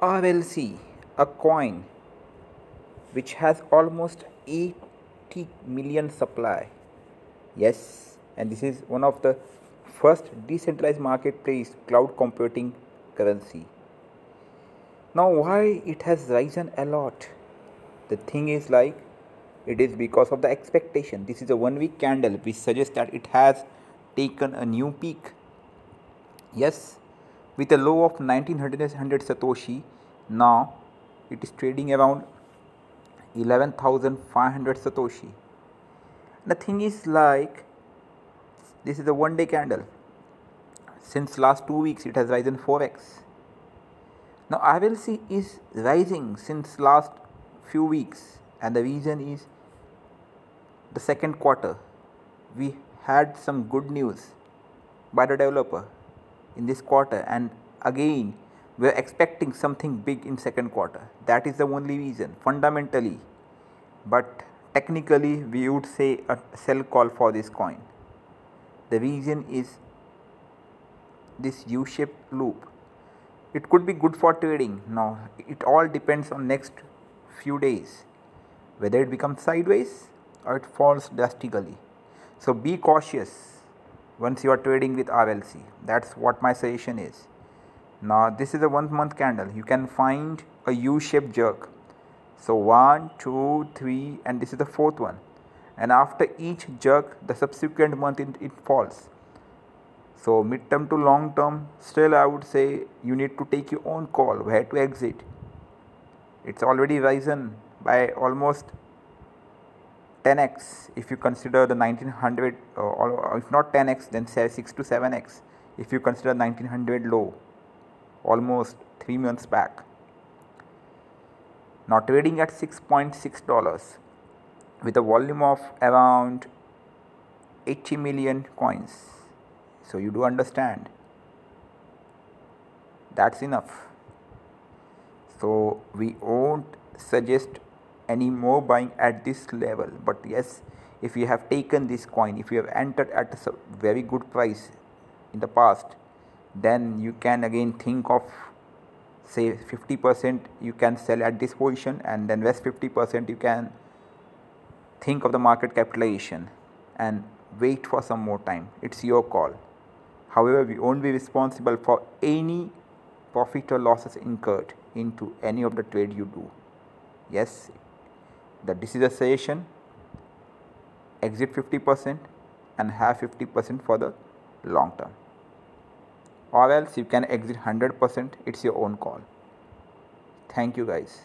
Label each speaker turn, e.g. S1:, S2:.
S1: RLC, a coin which has almost 80 million supply. Yes, and this is one of the first decentralized marketplace cloud computing currency. Now, why it has risen a lot? The thing is like it is because of the expectation. This is a 1 week candle which suggests that it has taken a new peak. Yes, with a low of 1900 Satoshi, now it is trading around 11,500 Satoshi. The thing is like this is a 1 day candle. Since last 2 weeks it has risen 4x. Now RLC is rising since last few weeks, and the reason is the second quarter. We had some good news by the developer in this quarter, and again we are expecting something big in second quarter. That is the only reason fundamentally, but technically we would say a sell call for this coin. The reason is this U-shaped loop. It could be good for trading. Now it all depends on next few days whether it becomes sideways or it falls drastically. So be cautious once you are trading with RLC. That's what my suggestion is. Now this is a 1 month candle. You can find a U-shaped jerk. So 1, 2, 3, and this is the fourth one. And after each jerk, the subsequent month it falls. So mid-term to long term, still I would say you need to take your own call where to exit. It's already risen by almost 10x if you consider the 1900, or if not 10x, then say 6 to 7x if you consider 1900 low almost 3 months back. Now trading at $6.6 with a volume of around 80 million coins. So you do understand that's enough. So we won't suggest any more buying at this level, but yes, if you have taken this coin, if you have entered at a very good price in the past, then you can again think of say 50% you can sell at this position, and then rest 50% you can think of the market capitalization and wait for some more time. It's your call. However, we won't be responsible for any profit or losses incurred into any of the trade you do. Yes, that this is a suggestion. Exit 50% and have 50% for the long term, or else you can exit 100%. It's your own call. Thank you guys.